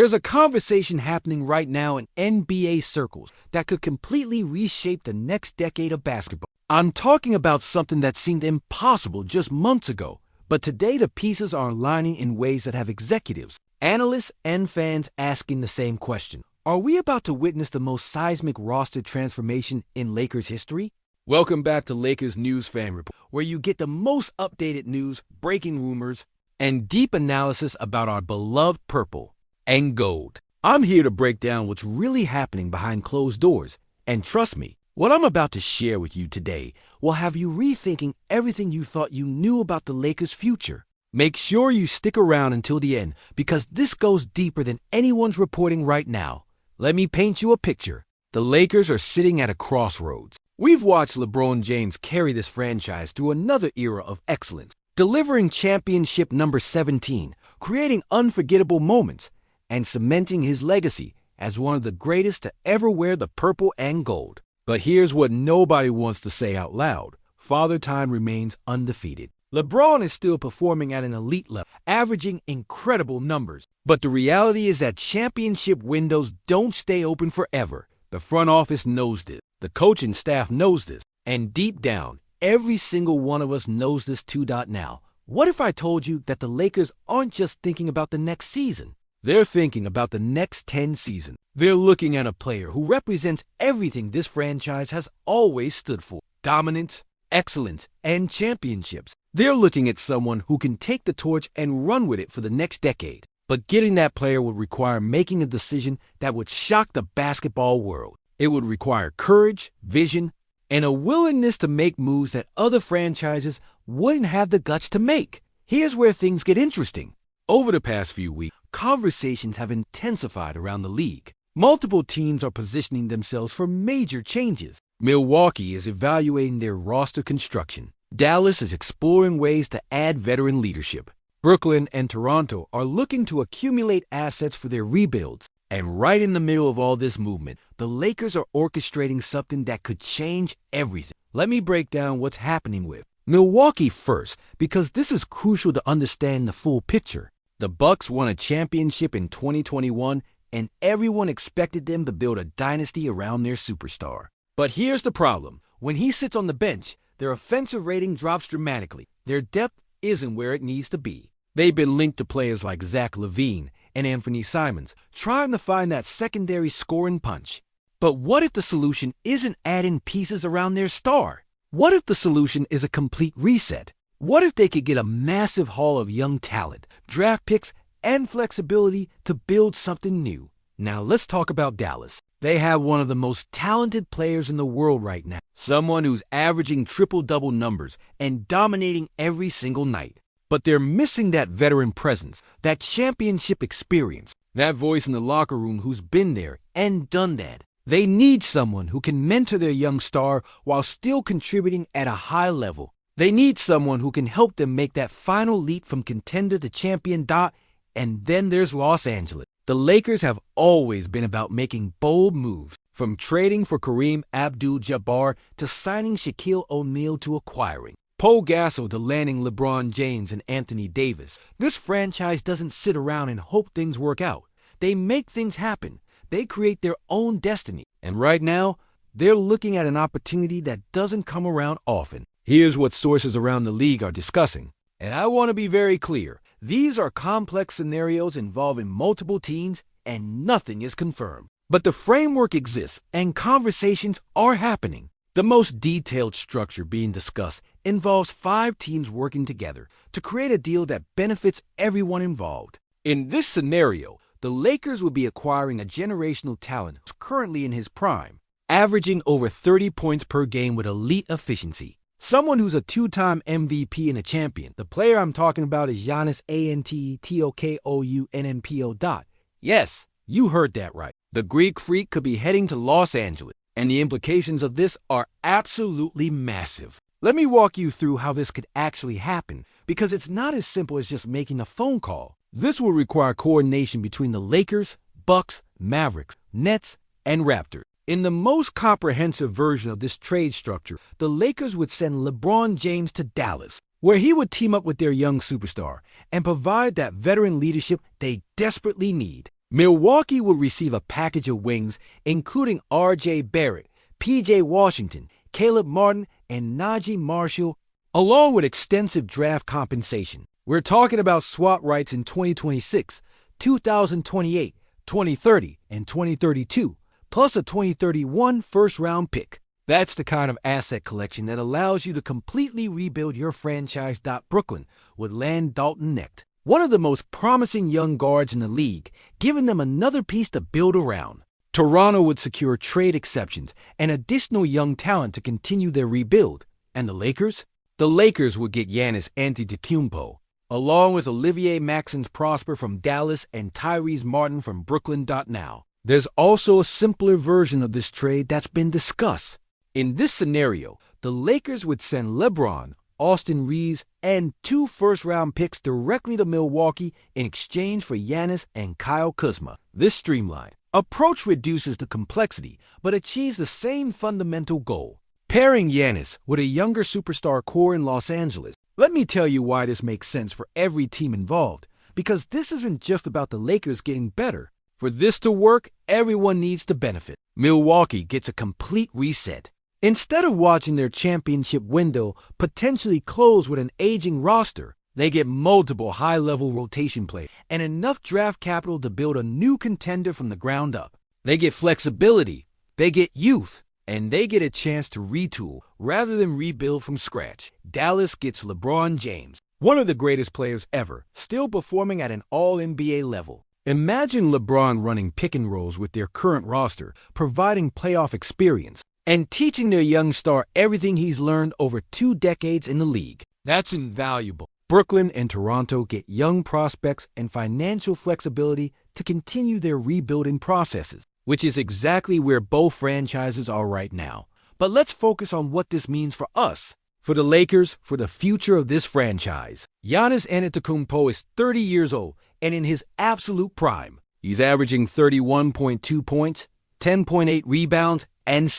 There's a conversation happening right now in NBA circles that could completely reshape the next decade of basketball. I'm talking about something that seemed impossible just months ago, but today the pieces are aligning in ways that have executives, analysts, and fans asking the same question. Are we about to witness the most seismic roster transformation in Lakers history? Welcome back to Lakers News Fan Report, where you get the most updated news, breaking rumors, and deep analysis about our beloved purple and gold. I'm here to break down what's really happening behind closed doors, and trust me, what I'm about to share with you today will have you rethinking everything you thought you knew about the Lakers' future. Make sure you stick around until the end, because this goes deeper than anyone's reporting right now. Let me paint you a picture. The Lakers are sitting at a crossroads. We've watched LeBron James carry this franchise through another era of excellence, delivering championship number 17, creating unforgettable moments, and cementing his legacy as one of the greatest to ever wear the purple and gold. But here's what nobody wants to say out loud. Father Time remains undefeated. LeBron is still performing at an elite level, averaging incredible numbers. But the reality is that championship windows don't stay open forever. The front office knows this. The coaching staff knows this. And deep down, every single one of us knows this too. Now, what if I told you that the Lakers aren't just thinking about the next season? They're thinking about the next 10 seasons. They're looking at a player who represents everything this franchise has always stood for: dominance, excellence, and championships. They're looking at someone who can take the torch and run with it for the next decade. But getting that player would require making a decision that would shock the basketball world. It would require courage, vision, and a willingness to make moves that other franchises wouldn't have the guts to make. Here's where things get interesting. Over the past few weeks, conversations have intensified around the league. Multiple teams are positioning themselves for major changes. Milwaukee is evaluating their roster construction. Dallas is exploring ways to add veteran leadership. Brooklyn and Toronto are looking to accumulate assets for their rebuilds. And right in the middle of all this movement, the Lakers are orchestrating something that could change everything. Let me break down what's happening with Milwaukee first, because this is crucial to understand the full picture. The Bucks won a championship in 2021, and everyone expected them to build a dynasty around their superstar. But here's the problem. When he sits on the bench, their offensive rating drops dramatically. Their depth isn't where it needs to be. They've been linked to players like Zach LaVine and Anthony Simons, trying to find that secondary scoring punch. But what if the solution isn't adding pieces around their star? What if the solution is a complete reset? What if they could get a massive haul of young talent, draft picks, and flexibility to build something new? Now let's talk about Dallas. They have one of the most talented players in the world right now. Someone who's averaging triple-double numbers and dominating every single night. But they're missing that veteran presence, that championship experience, that voice in the locker room who's been there and done that. They need someone who can mentor their young star while still contributing at a high level. They need someone who can help them make that final leap from contender to champion. And then there's Los Angeles. The Lakers have always been about making bold moves, from trading for Kareem Abdul-Jabbar to signing Shaquille O'Neal to acquiring Pau Gasol to landing LeBron James and Anthony Davis. This franchise doesn't sit around and hope things work out. They make things happen. They create their own destiny. And right now, they're looking at an opportunity that doesn't come around often. Here's what sources around the league are discussing. And I want to be very clear. These are complex scenarios involving multiple teams, and nothing is confirmed. But the framework exists, and conversations are happening. The most detailed structure being discussed involves 5 teams working together to create a deal that benefits everyone involved. In this scenario, the Lakers would be acquiring a generational talent who's currently in his prime, averaging over 30 points per game with elite efficiency. Someone who's a 2-time MVP and a champion. The player I'm talking about is Giannis Antetokounmpo. Yes, you heard that right. The Greek Freak could be heading to Los Angeles, and the implications of this are absolutely massive. Let me walk you through how this could actually happen, because it's not as simple as just making a phone call. This will require coordination between the Lakers, Bucks, Mavericks, Nets, and Raptors. In the most comprehensive version of this trade structure, the Lakers would send LeBron James to Dallas, where he would team up with their young superstar and provide that veteran leadership they desperately need. Milwaukee will receive a package of wings including R.J. Barrett, P.J. Washington, Caleb Martin, and Najee Marshall, along with extensive draft compensation. We're talking about swap rights in 2026, 2028, 2030, and 2032, plus a 2031 first-round pick. That's the kind of asset collection that allows you to completely rebuild your franchise. Brooklyn would land Dalton Knecht, one of the most promising young guards in the league, giving them another piece to build around. Toronto would secure trade exceptions and additional young talent to continue their rebuild. And the Lakers? The Lakers would get Giannis Antetokounmpo, along with Olivier Maxence Prosper from Dallas and Tyrese Martin from Brooklyn. Now, there's also a simpler version of this trade that's been discussed. In this scenario, the Lakers would send LeBron, Austin Reeves, and 2 first-round picks directly to Milwaukee in exchange for Giannis and Kyle Kuzma. This streamlined approach reduces the complexity, but achieves the same fundamental goal: pairing Giannis with a younger superstar core in Los Angeles. Let me tell you why this makes sense for every team involved, because this isn't just about the Lakers getting better. For this to work, everyone needs to benefit. Milwaukee gets a complete reset. Instead of watching their championship window potentially close with an aging roster, they get multiple high-level rotation players and enough draft capital to build a new contender from the ground up. They get flexibility, they get youth, and they get a chance to retool rather than rebuild from scratch. Dallas gets LeBron James, one of the greatest players ever, still performing at an all-NBA level. Imagine LeBron running pick and rolls with their current roster, providing playoff experience, and teaching their young star everything he's learned over 2 decades in the league. That's invaluable. Brooklyn and Toronto get young prospects and financial flexibility to continue their rebuilding processes, which is exactly where both franchises are right now. But let's focus on what this means for us. For the Lakers, for the future of this franchise. Giannis Antetokounmpo is 30 years old and in his absolute prime. He's averaging 31.2 points, 10.8 rebounds, and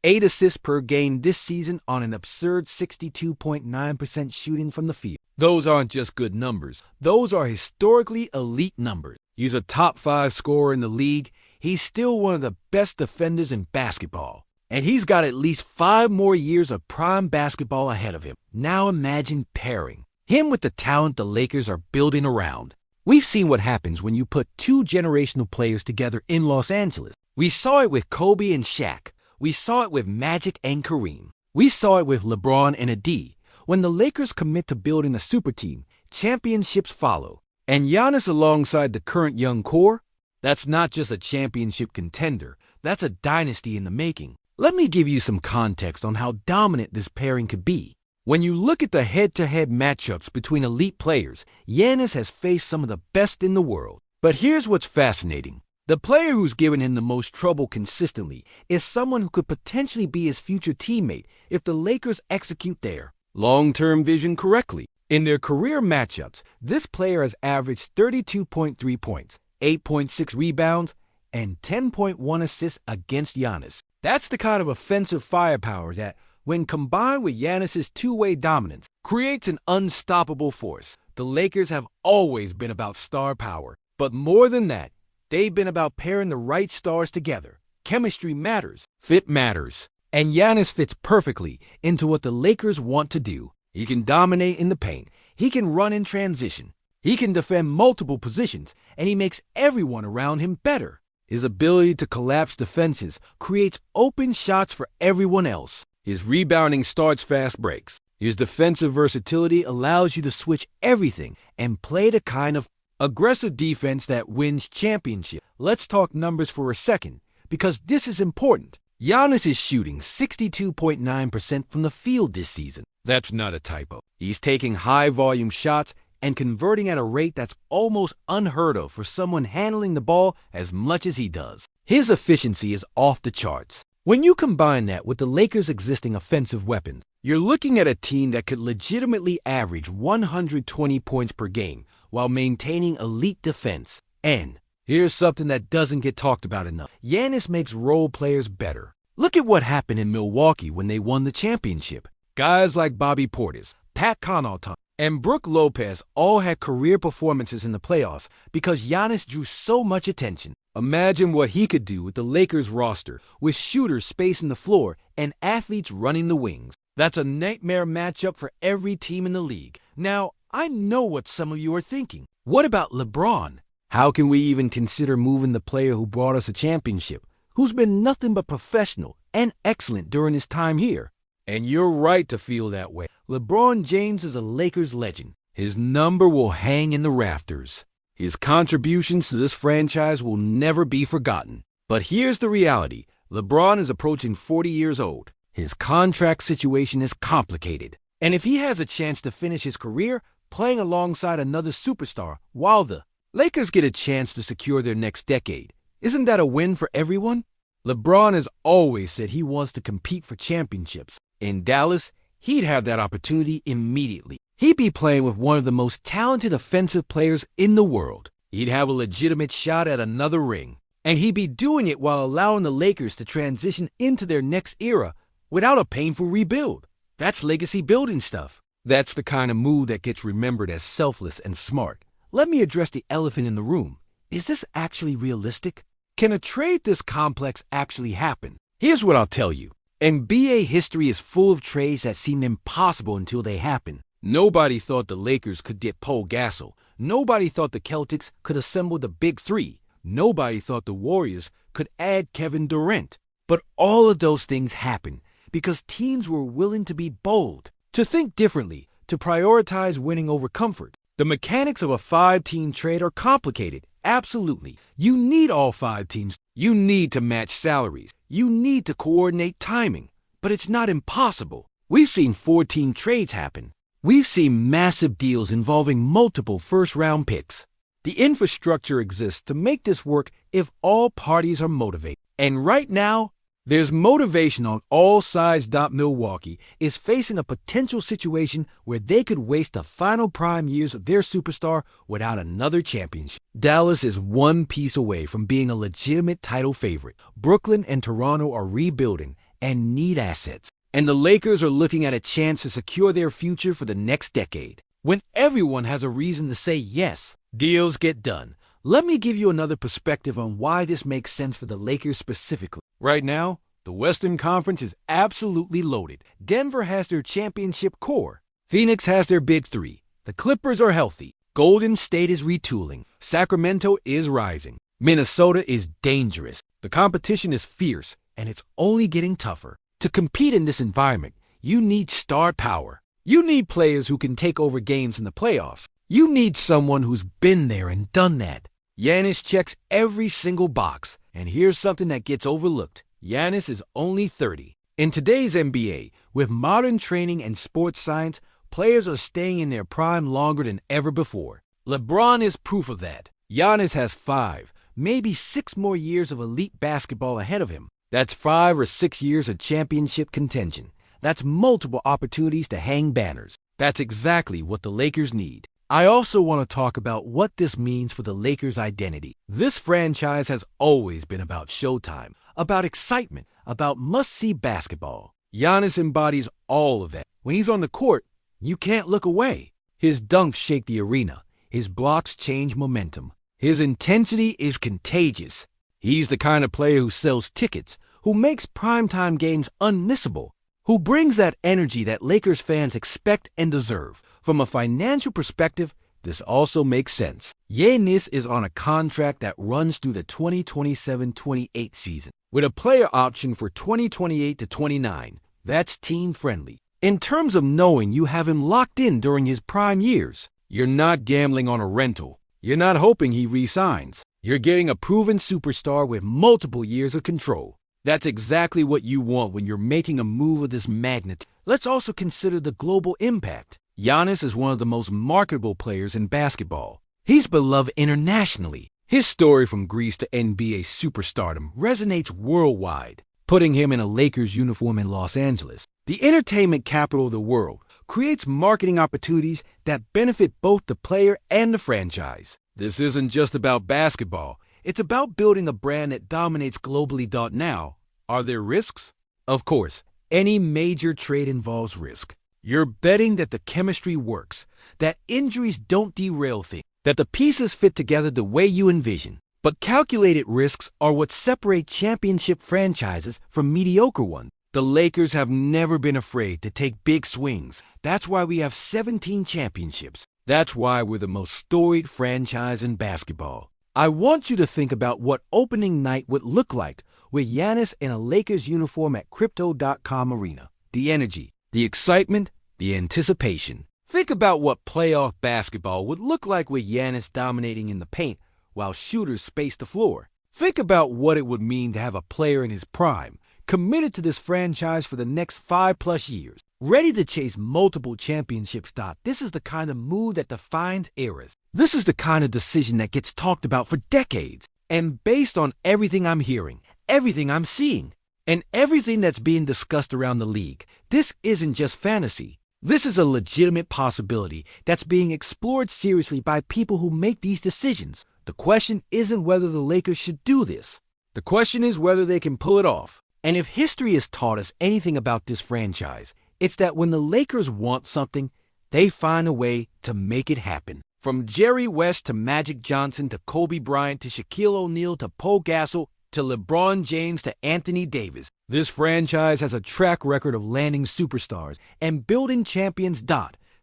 8 assists per game this season on an absurd 62.9% shooting from the field. Those aren't just good numbers. Those are historically elite numbers. He's a top 5 scorer in the league. He's still one of the best defenders in basketball. And he's got at least 5 more years of prime basketball ahead of him. Now imagine pairing him with the talent the Lakers are building around. We've seen what happens when you put 2 generational players together in Los Angeles. We saw it with Kobe and Shaq. We saw it with Magic and Kareem. We saw it with LeBron and AD. When the Lakers commit to building a super team, championships follow. And Giannis alongside the current young core, that's not just a championship contender, that's a dynasty in the making. Let me give you some context on how dominant this pairing could be. When you look at the head-to-head matchups between elite players, Giannis has faced some of the best in the world. But here's what's fascinating. The player who's given him the most trouble consistently is someone who could potentially be his future teammate if the Lakers execute their long-term vision correctly. In their career matchups, this player has averaged 32.3 points, 8.6 rebounds, and 10.1 assists against Giannis. That's the kind of offensive firepower that, when combined with Giannis's two-way dominance, creates an unstoppable force. The Lakers have always been about star power, but more than that, they've been about pairing the right stars together. Chemistry matters. Fit matters. And Giannis fits perfectly into what the Lakers want to do. He can dominate in the paint. He can run in transition. He can defend multiple positions, and he makes everyone around him better. His ability to collapse defenses creates open shots for everyone else. His rebounding starts fast breaks. His defensive versatility allows you to switch everything and play the kind of aggressive defense that wins championships. Let's talk numbers for a second, because this is important. Giannis is shooting 62.9% from the field this season. That's not a typo. He's taking high-volume shots and converting at a rate that's almost unheard of for someone handling the ball as much as he does. His efficiency is off the charts. When you combine that with the Lakers' existing offensive weapons, you're looking at a team that could legitimately average 120 points per game while maintaining elite defense. And here's something that doesn't get talked about enough. Giannis makes role players better. Look at what happened in Milwaukee when they won the championship. Guys like Bobby Portis, Pat Connaughton, and Brook Lopez all had career performances in the playoffs because Giannis drew so much attention. Imagine what he could do with the Lakers roster, with shooters spacing the floor and athletes running the wings. That's a nightmare matchup for every team in the league. Now, I know what some of you are thinking. What about LeBron? How can we even consider moving the player who brought us a championship, who's been nothing but professional and excellent during his time here? And you're right to feel that way. LeBron James is a Lakers legend. His number will hang in the rafters. His contributions to this franchise will never be forgotten. But here's the reality. LeBron is approaching 40 years old. His contract situation is complicated. And if he has a chance to finish his career playing alongside another superstar while the Lakers get a chance to secure their next decade, isn't that a win for everyone? LeBron has always said he wants to compete for championships. In Dallas, he'd have that opportunity immediately. He'd be playing with one of the most talented offensive players in the world. He'd have a legitimate shot at another ring. And he'd be doing it while allowing the Lakers to transition into their next era without a painful rebuild. That's legacy building stuff. That's the kind of move that gets remembered as selfless and smart. Let me address the elephant in the room. Is this actually realistic? Can a trade this complex actually happen? Here's what I'll tell you. NBA history is full of trades that seemed impossible until they happen. Nobody thought the Lakers could get Paul Gasol. Nobody thought the Celtics could assemble the Big Three. Nobody thought the Warriors could add Kevin Durant. But all of those things happened because teams were willing to be bold, to think differently, to prioritize winning over comfort. The mechanics of a 5-team trade are complicated. Absolutely. You need all 5 teams. You need to match salaries. You need to coordinate timing. But it's not impossible. We've seen 4-team trades happen. We've seen massive deals involving multiple first-round picks. The infrastructure exists to make this work if all parties are motivated. And right now, there's motivation on all sides. Milwaukee is facing a potential situation where they could waste the final prime years of their superstar without another championship. Dallas is one piece away from being a legitimate title favorite. Brooklyn and Toronto are rebuilding and need assets. And the Lakers are looking at a chance to secure their future for the next decade. When everyone has a reason to say yes, deals get done. Let me give you another perspective on why this makes sense for the Lakers specifically. Right now, the Western Conference is absolutely loaded. Denver has their championship core. Phoenix has their Big Three. The Clippers are healthy. Golden State is retooling. Sacramento is rising. Minnesota is dangerous. The competition is fierce, and it's only getting tougher. To compete in this environment, you need star power. You need players who can take over games in the playoffs. You need someone who's been there and done that. Giannis checks every single box. And here's something that gets overlooked. Giannis is only 30. In today's NBA, with modern training and sports science, players are staying in their prime longer than ever before. LeBron is proof of that. Giannis has 5, maybe 6 more years of elite basketball ahead of him. That's 5 or 6 years of championship contention. That's multiple opportunities to hang banners. That's exactly what the Lakers need. I also want to talk about what this means for the Lakers' identity. This franchise has always been about showtime, about excitement, about must-see basketball. Giannis embodies all of that. When he's on the court, you can't look away. His dunks shake the arena. His blocks change momentum. His intensity is contagious. He's the kind of player who sells tickets, who makes primetime games unmissable, who brings that energy that Lakers fans expect and deserve. From a financial perspective, this also makes sense. Giannis is on a contract that runs through the 2027-28 season, with a player option for 2028 to 29. That's team-friendly. In terms of knowing you have him locked in during his prime years, you're not gambling on a rental. You're not hoping he re-signs. You're getting a proven superstar with multiple years of control. That's exactly what you want when you're making a move of this magnitude. Let's also consider the global impact. Giannis is one of the most marketable players in basketball. He's beloved internationally. His story from Greece to NBA superstardom resonates worldwide, putting him in a Lakers uniform in Los Angeles, the entertainment capital of the world, creates marketing opportunities that benefit both the player and the franchise. This isn't just about basketball. It's about building a brand that dominates globally. Now, are there risks? Of course, any major trade involves risk. You're betting that the chemistry works, that injuries don't derail things, that the pieces fit together the way you envision. But calculated risks are what separate championship franchises from mediocre ones. The Lakers have never been afraid to take big swings. That's why we have 17 championships. That's why we're the most storied franchise in basketball. I want you to think about what opening night would look like with Giannis in a Lakers uniform at Crypto.com Arena. The energy, the excitement, the anticipation. Think about what playoff basketball would look like with Giannis dominating in the paint while shooters space the floor. Think about what it would mean to have a player in his prime, committed to this franchise for the next 5+ years, ready to chase multiple championships. This is the kind of mood that defines eras. This is the kind of decision that gets talked about for decades. And based on everything I'm hearing, everything I'm seeing, and everything that's being discussed around the league, this isn't just fantasy. This is a legitimate possibility that's being explored seriously by people who make these decisions. The question isn't whether the Lakers should do this. The question is whether they can pull it off. And if history has taught us anything about this franchise, it's that when the Lakers want something, they find a way to make it happen. From Jerry West to Magic Johnson to Kobe Bryant to Shaquille O'Neal to Pau Gasol to LeBron James to Anthony Davis, this franchise has a track record of landing superstars and building champions.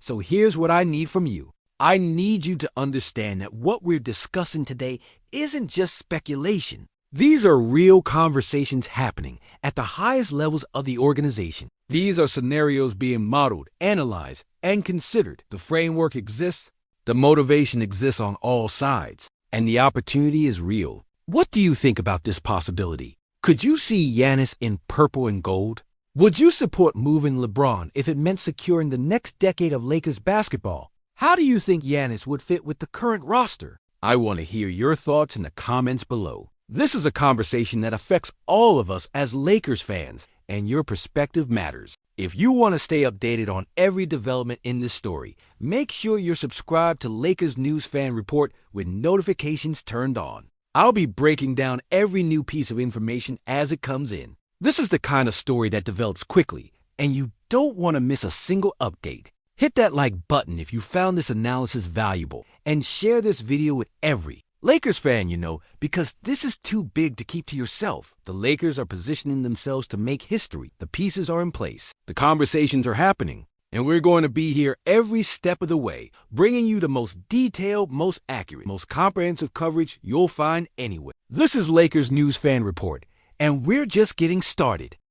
So here's what I need from you. I need you to understand that what we're discussing today isn't just speculation. These are real conversations happening at the highest levels of the organization. These are scenarios being modeled, analyzed, and considered. The framework exists, the motivation exists on all sides, and the opportunity is real. What do you think about this possibility? Could you see Giannis in purple and gold? Would you support moving LeBron if it meant securing the next decade of Lakers basketball? How do you think Giannis would fit with the current roster? I want to hear your thoughts in the comments below. This is a conversation that affects all of us as Lakers fans, and your perspective matters. If you want to stay updated on every development in this story, make sure you're subscribed to Lakers News Fan Report with notifications turned on. I'll be breaking down every new piece of information as it comes in. This is the kind of story that develops quickly, and you don't want to miss a single update. Hit that like button if you found this analysis valuable, and share this video with every Lakers fan you know, because this is too big to keep to yourself. The Lakers are positioning themselves to make history. The pieces are in place. The conversations are happening. And we're going to be here every step of the way, bringing you the most detailed, most accurate, most comprehensive coverage you'll find anywhere. This is Lakers News Fan Report, and we're just getting started.